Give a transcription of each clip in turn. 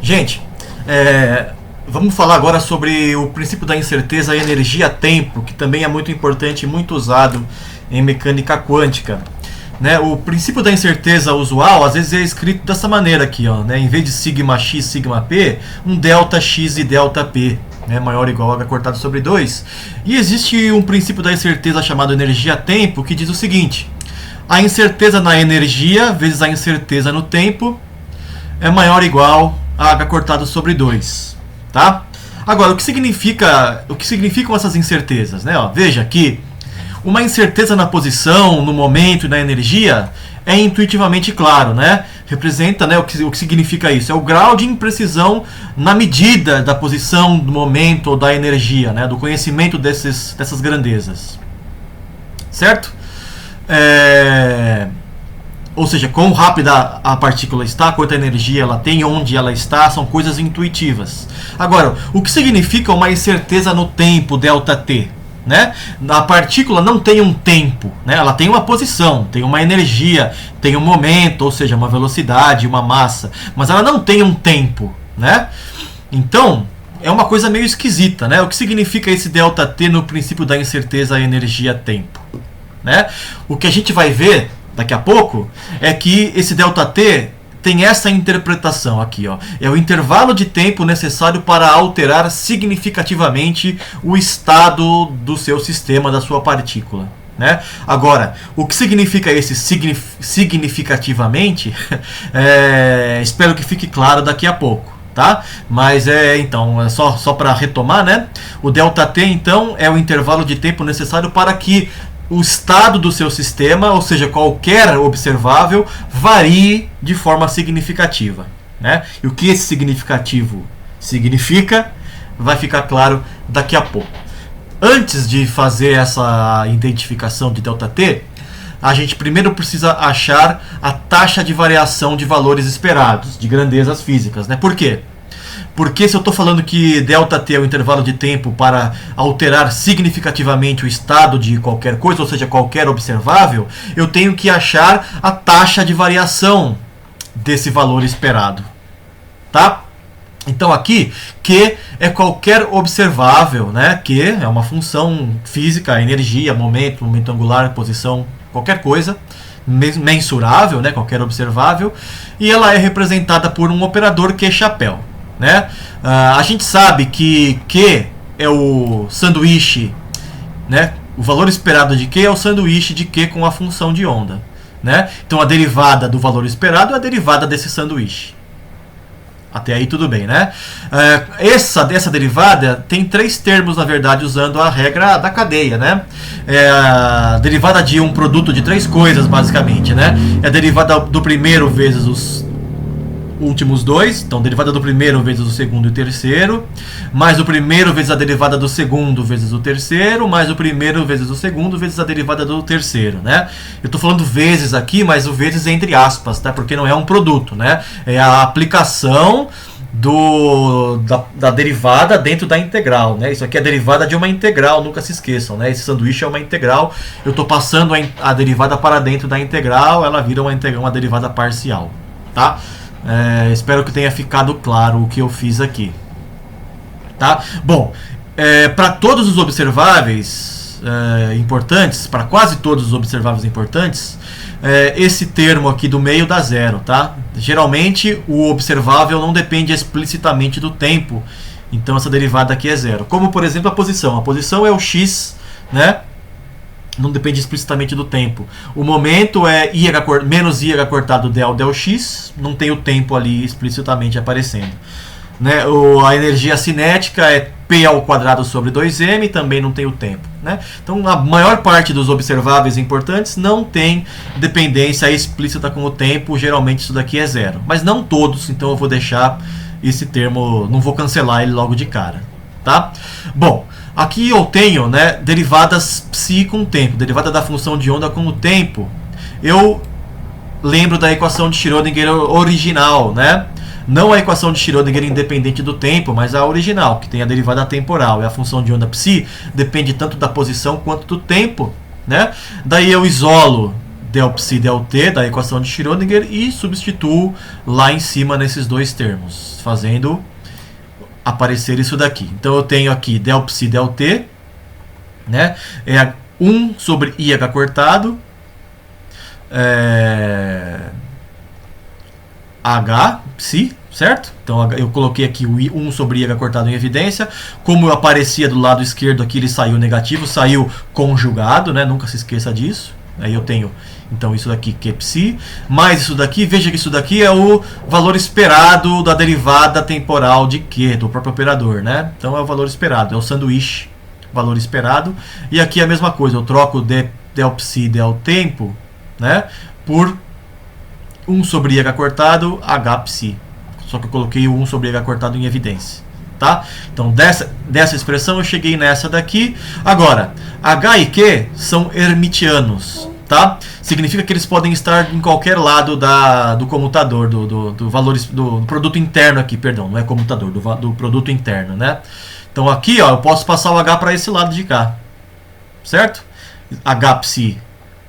Gente, vamos falar agora sobre o princípio da incerteza e energia-tempo, que também é muito importante e muito usado em mecânica quântica. Né? O princípio da incerteza usual, às vezes, é escrito dessa maneira aqui, ó, né? Em vez de sigma x, sigma p, um delta x e delta p, né? Maior ou igual a h cortado sobre 2. E existe um princípio da incerteza chamado energia-tempo, que diz o seguinte: a incerteza na energia vezes a incerteza no tempo é maior ou igual a h cortado sobre 2. Tá? Agora, o que significam essas incertezas? Né? Ó, veja que uma incerteza na posição, no momento e na energia é intuitivamente claro, né? Representa, né, o que significa isso? É o grau de imprecisão na medida da posição, do momento ou da energia, né? Do conhecimento dessas grandezas. Certo? Ou seja, quão rápida a partícula está, quanta energia ela tem, onde ela está, são coisas intuitivas. Agora, o que significa uma incerteza no tempo, ΔT? Né? A partícula não tem um tempo, né? Ela tem uma posição, tem uma energia, tem um momento, ou seja, uma velocidade, uma massa, mas ela não tem um tempo, né? Então, é uma coisa meio esquisita, né? O que significa esse ΔT no princípio da incerteza energia-tempo? Né? O que a gente vai ver daqui a pouco é que esse ΔT tem essa interpretação aqui, ó. É o intervalo de tempo necessário para alterar significativamente o estado do seu sistema, da sua partícula. Né? Agora, o que significa esse significativamente? Espero que fique claro daqui a pouco. Tá? Mas então, só para retomar, né? O ΔT então é o intervalo de tempo necessário para que o estado do seu sistema, ou seja, qualquer observável, varie de forma significativa. Né? E o que esse significativo significa vai ficar claro daqui a pouco. Antes de fazer essa identificação de ΔT, a gente primeiro precisa achar a taxa de variação de valores esperados, de grandezas físicas. Né? Por quê? Porque se eu estou falando que ΔT é o intervalo de tempo para alterar significativamente o estado de qualquer coisa, ou seja, qualquer observável, eu tenho que achar a taxa de variação desse valor esperado. Tá? Então aqui, Q é qualquer observável, né? Q é uma função física, energia, momento angular, posição, qualquer coisa mensurável, né? Qualquer observável, e ela é representada por um operador Q-chapéu. Né? A gente sabe que Q é o sanduíche, né? O valor esperado de Q é o sanduíche de Q com a função de onda. Né? Então a derivada do valor esperado é a derivada desse sanduíche. Até aí tudo bem, né? Essa derivada tem três termos, na verdade, usando a regra da cadeia, né? É a derivada de um produto de três coisas, basicamente, né? É a derivada do primeiro vezes os últimos dois, então derivada do primeiro vezes o segundo e o terceiro, mais o primeiro vezes a derivada do segundo vezes o terceiro, mais o primeiro vezes o segundo vezes a derivada do terceiro, né? Eu estou falando vezes aqui, mas o vezes é entre aspas, tá? Porque não é um produto, né? É a aplicação da derivada dentro da integral, né? Isso aqui é a derivada de uma integral, nunca se esqueçam, né? Esse sanduíche é uma integral, eu estou passando a derivada para dentro da integral, ela vira uma derivada parcial, tá? Espero que tenha ficado claro o que eu fiz aqui. Tá? Bom, para todos os observáveis importantes, para quase todos os observáveis importantes, esse termo aqui do meio dá zero. Tá? Geralmente o observável não depende explicitamente do tempo, então essa derivada aqui é zero. Como por exemplo a posição. A posição é o x, né? Não depende explicitamente do tempo. O momento é menos IH cortado del x, não tem o tempo ali explicitamente aparecendo. Né? A energia cinética é P ao quadrado sobre 2m, também não tem o tempo. Né? Então a maior parte dos observáveis importantes não tem dependência explícita com o tempo, geralmente isso daqui é zero. Mas não todos, então eu vou deixar esse termo, não vou cancelar ele logo de cara. Tá? Bom, aqui eu tenho, né, derivadas psi com tempo, derivada da função de onda com o tempo. Eu lembro da equação de Schrödinger original, né? Não a equação de Schrödinger independente do tempo, mas a original, que tem a derivada temporal. E a função de onda psi depende tanto da posição quanto do tempo, né? Daí eu isolo del psi del t da equação de Schrödinger e substituo lá em cima nesses dois termos, fazendo aparecer isso daqui. Então eu tenho aqui del psi del t, né? É 1 sobre IH cortado, H psi, certo? Então eu coloquei aqui o 1 sobre IH cortado em evidência. Como aparecia do lado esquerdo aqui, ele saiu negativo, saiu conjugado, né? Nunca se esqueça disso. Aí eu tenho, então, isso daqui que é psi, mais isso daqui, veja que isso daqui é o valor esperado da derivada temporal de Q, do próprio operador, né? Então é o valor esperado, é o sanduíche, valor esperado. E aqui é a mesma coisa, eu troco del psi del tempo, né, por 1 sobre IH cortado, H psi. Só que eu coloquei o 1 sobre IH cortado em evidência. Tá? Então, dessa expressão eu cheguei nessa daqui. Agora, H e Q são hermitianos. Tá? Significa que eles podem estar em qualquer lado do comutador, do valor, do produto interno aqui, perdão, não é comutador, do produto interno, né? Então aqui, ó, eu posso passar o H para esse lado de cá, certo? H psi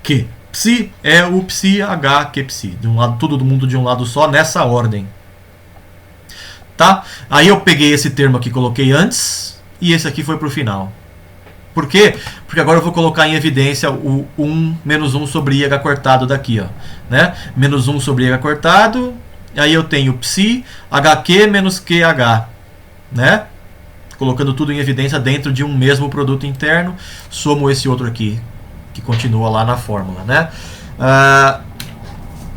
Q. Psi é o psi H Q psi, de um lado, todo mundo de um lado só, nessa ordem. Tá? Aí eu peguei esse termo aqui, coloquei antes, e esse aqui foi para o final. Por quê? Porque agora eu vou colocar em evidência o 1 menos 1 sobre IH cortado daqui, ó, né? Menos 1 sobre IH cortado, aí eu tenho psi HQ menos QH, né? Colocando tudo em evidência dentro de um mesmo produto interno, somo esse outro aqui, que continua lá na fórmula, né?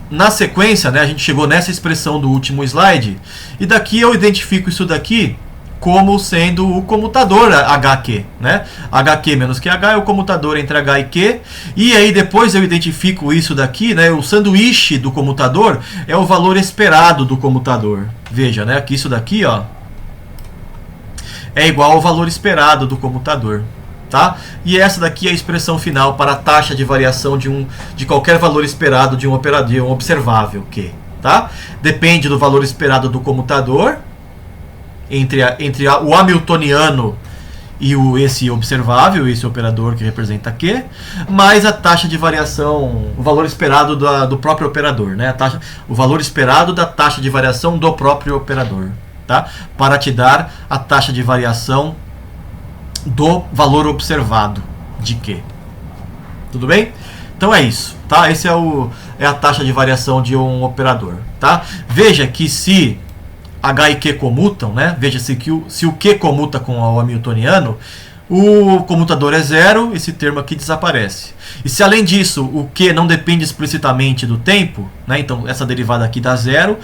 Na sequência, né, a gente chegou nessa expressão do último slide, e daqui eu identifico isso daqui como sendo o comutador HQ, né? HQ menos QH é o comutador entre H e Q, e aí depois eu identifico isso daqui, né? O sanduíche do comutador é o valor esperado do comutador. Veja, né, que isso daqui, ó, é igual ao valor esperado do comutador. Tá? E essa daqui é a expressão final para a taxa de variação de qualquer valor esperado de um operador, um observável Q. Tá? Depende do valor esperado do comutador entre o hamiltoniano e esse observável, esse operador que representa Q, mais a taxa de variação, o valor esperado do próprio operador, né? O valor esperado da taxa de variação do próprio operador, tá? Para te dar a taxa de variação do valor observado de Q. Tudo bem? Então é isso, tá? Esse é a taxa de variação de um operador, tá? Veja que se H e Q comutam, né? Veja se o Q comuta com o hamiltoniano, o comutador é zero, esse termo aqui desaparece. E se além disso o Q não depende explicitamente do tempo, né? Então essa derivada aqui dá zero,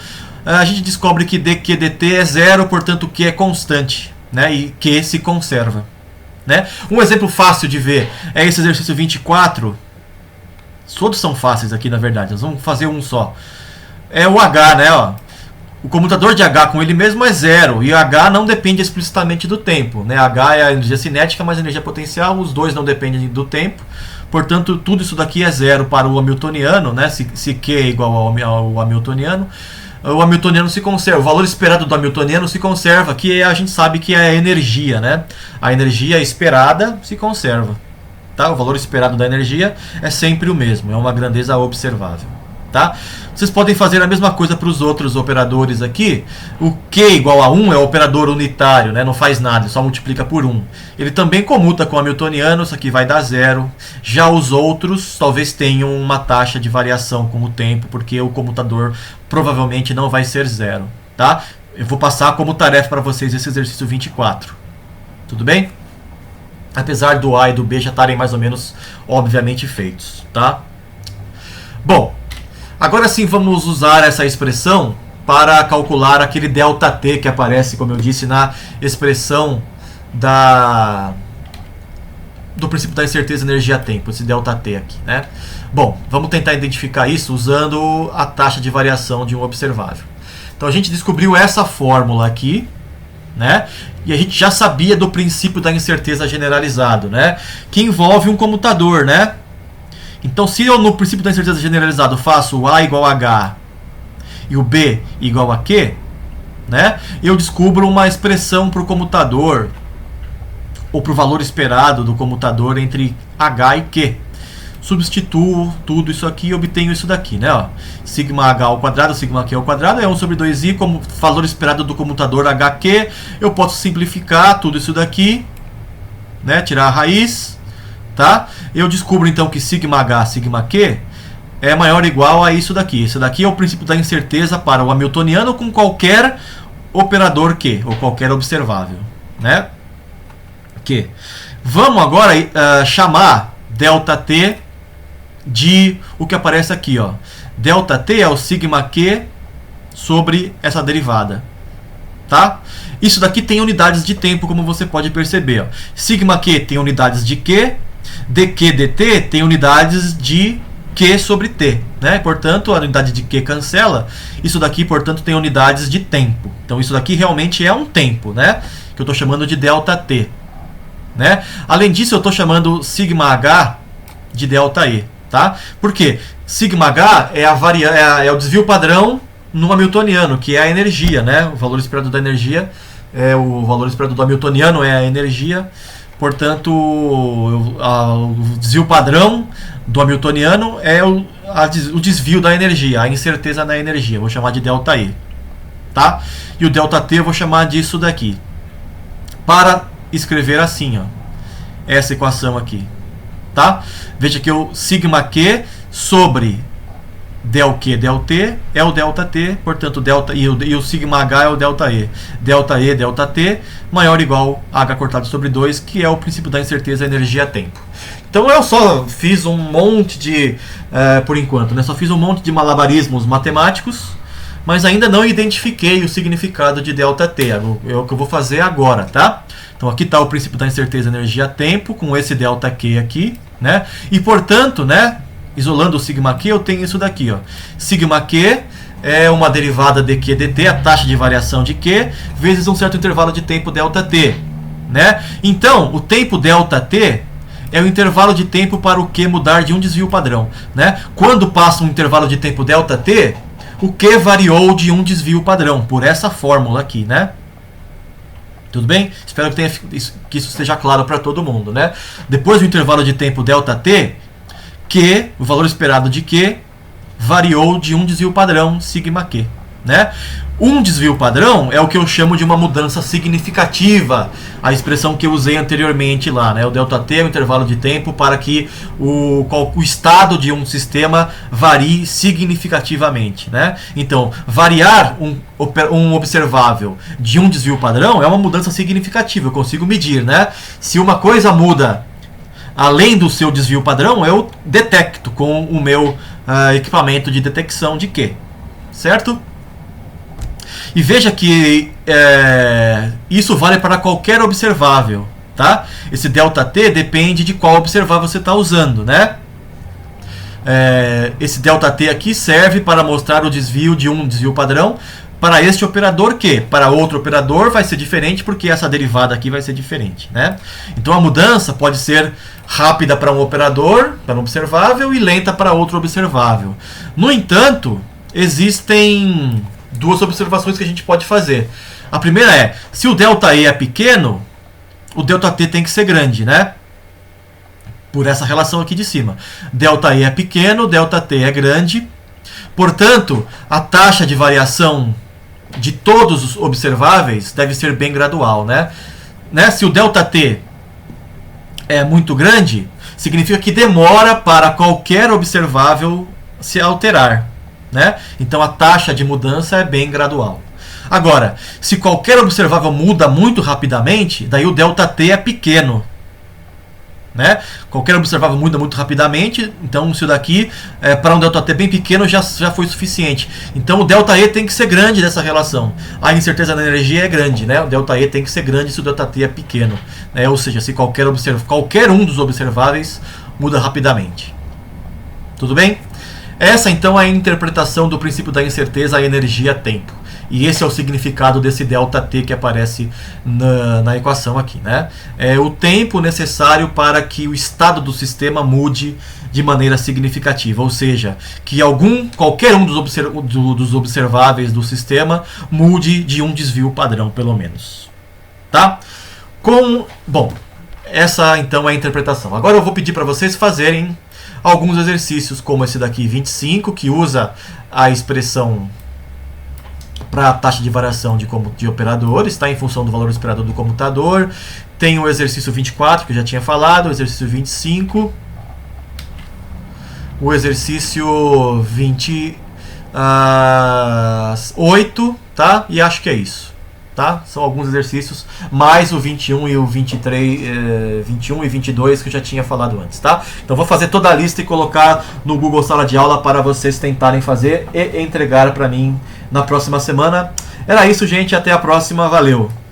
a gente descobre que dq dt é zero, portanto Q é constante, né? E Q se conserva. Né? Um exemplo fácil de ver é esse exercício 24. Todos são fáceis aqui, na verdade. Nós vamos fazer um só. É o H, né? Ó. O comutador de H com ele mesmo é zero. E H não depende explicitamente do tempo. Né? H é a energia cinética, mas a energia potencial. Os dois não dependem do tempo. Portanto, tudo isso daqui é zero para o hamiltoniano. Né? Se Q é igual ao hamiltoniano, o hamiltoniano se conserva, o valor esperado do hamiltoniano se conserva, que a gente sabe que é a energia, né? A energia esperada se conserva, tá? O valor esperado da energia é sempre o mesmo, é uma grandeza observável, tá? Vocês podem fazer a mesma coisa para os outros operadores aqui. O Q igual a 1 é o operador unitário, né? Não faz nada, só multiplica por 1. Ele também comuta com o hamiltoniano, isso aqui vai dar zero. Já os outros talvez tenham uma taxa de variação com o tempo, porque o comutador provavelmente não vai ser zero, tá? Eu vou passar como tarefa para vocês esse exercício 24. Tudo bem? Apesar do A e do B já estarem mais ou menos, obviamente, feitos, tá? Bom, agora sim vamos usar essa expressão para calcular aquele ΔT que aparece, como eu disse, na expressão do princípio da incerteza energia-tempo, esse ΔT aqui, né? Bom, vamos tentar identificar isso usando a taxa de variação de um observável. Então a gente descobriu essa fórmula aqui, né? E a gente já sabia do princípio da incerteza generalizado, né? Que envolve um comutador, né? Então se eu no princípio da incerteza generalizado faço o A igual a H e o B igual a Q, né? Eu descubro uma expressão para o comutador ou para o valor esperado do comutador entre H e Q. substituo tudo isso aqui e obtenho isso daqui, né? Ó, sigma h ao quadrado, sigma q ao quadrado é 1 sobre 2i, como valor esperado do comutador hq. Eu posso simplificar tudo isso daqui, né? Tirar a raiz, tá? Eu descubro então que sigma h, sigma q é maior ou igual a isso daqui. Isso daqui é o princípio da incerteza para o hamiltoniano com qualquer operador Q, ou qualquer observável, né? Q. Vamos agora chamar ΔT de o que aparece aqui, ó. ΔT é o sigma Q sobre essa derivada, tá? Isso daqui tem unidades de tempo, como você pode perceber, ó. Sigma Q tem unidades de Q, dq dt tem unidades de Q sobre T, né? Portanto, a unidade de Q cancela. Isso daqui, portanto, tem unidades de tempo. Então, isso daqui realmente é um tempo, né? Que eu estou chamando de ΔT, né? Além disso, eu estou chamando sigma h de ΔE, tá? Por quê? Sigma h é o desvio padrão no hamiltoniano, que é a energia, né? O valor esperado da energia o valor esperado do hamiltoniano é a energia. Portanto, o desvio padrão do hamiltoniano é o desvio da energia, a incerteza na energia. Vou chamar de ΔE, tá? E o ΔT eu vou chamar disso daqui. Para escrever assim, ó, essa equação aqui, tá? Veja que o sigma q sobre ΔQ ΔT é o ΔT, portanto e o sigma h é o ΔE. ΔE ΔT maior ou igual a h cortado sobre 2, que é o princípio da incerteza energia-tempo. Então eu só fiz um monte de, por enquanto, né, só fiz um monte de malabarismos matemáticos, mas ainda não identifiquei o significado de ΔT. É o que eu vou fazer agora, tá? Então aqui está o princípio da incerteza energia-tempo com esse ΔQ aqui, né? E portanto, né, isolando o sigma q, eu tenho isso daqui, ó. Sigma q é uma derivada dq dt, a taxa de variação de q, vezes um certo intervalo de tempo ΔT, né? Então, o tempo ΔT é o intervalo de tempo para o q mudar de um desvio padrão, né? Quando passa um intervalo de tempo ΔT, o q variou de um desvio padrão, por essa fórmula aqui, né? Tudo bem? Espero que isso esteja claro para todo mundo, né? Depois do intervalo de tempo ΔT, Q, o valor esperado de Q, variou de um desvio padrão, sigma Q, né? Um desvio padrão é o que eu chamo de uma mudança significativa, a expressão que eu usei anteriormente lá, né? O ΔT é o intervalo de tempo para que o estado de um sistema varie significativamente, né? Então, variar um observável de um desvio padrão é uma mudança significativa, eu consigo medir, né? Se uma coisa muda além do seu desvio padrão, eu detecto com o meu equipamento de detecção de Q, certo? E veja que isso vale para qualquer observável, tá? Esse ΔT depende de qual observável você está usando, né? Esse ΔT aqui serve para mostrar o desvio de um desvio padrão para este operador Q. Para outro operador vai ser diferente, porque essa derivada aqui vai ser diferente, né? Então a mudança pode ser rápida para um operador, para um observável, e lenta para outro observável. No entanto, existem duas observações que a gente pode fazer. A primeira é, se o ΔE é pequeno, o ΔT tem que ser grande, né? Por essa relação aqui de cima. ΔE é pequeno, ΔT é grande. Portanto, a taxa de variação de todos os observáveis deve ser bem gradual, né? Se o ΔT é muito grande, significa que demora para qualquer observável se alterar, né? Então a taxa de mudança é bem gradual. Agora, se qualquer observável muda muito rapidamente, daí o ΔT é pequeno, né? Qualquer observável muda muito rapidamente, então isso daqui, para um ΔT bem pequeno, já foi suficiente. Então o ΔE tem que ser grande dessa relação. A incerteza na energia é grande, né? O ΔE tem que ser grande se o ΔT é pequeno, né? Ou seja, se qualquer um dos observáveis muda rapidamente. Tudo bem? Essa então é a interpretação do princípio da incerteza, a energia-tempo. E esse é o significado desse ΔT que aparece na equação aqui, né? É o tempo necessário para que o estado do sistema mude de maneira significativa, ou seja, que qualquer um dos observáveis do sistema mude de um desvio padrão, pelo menos. Tá? Bom, essa então é a interpretação. Agora eu vou pedir para vocês fazerem alguns exercícios como esse daqui, 25, que usa a expressão para a taxa de variação de operadores, está em função do valor esperado do computador. Tem o exercício 24, que eu já tinha falado, o exercício 25, o exercício 28, tá? E acho que é isso, tá? São alguns exercícios, mais o 21 e o 23, 21 e 22 que eu já tinha falado antes, tá? Então vou fazer toda a lista e colocar no Google Sala de Aula para vocês tentarem fazer e entregar para mim na próxima semana. Era isso, gente, até a próxima, valeu!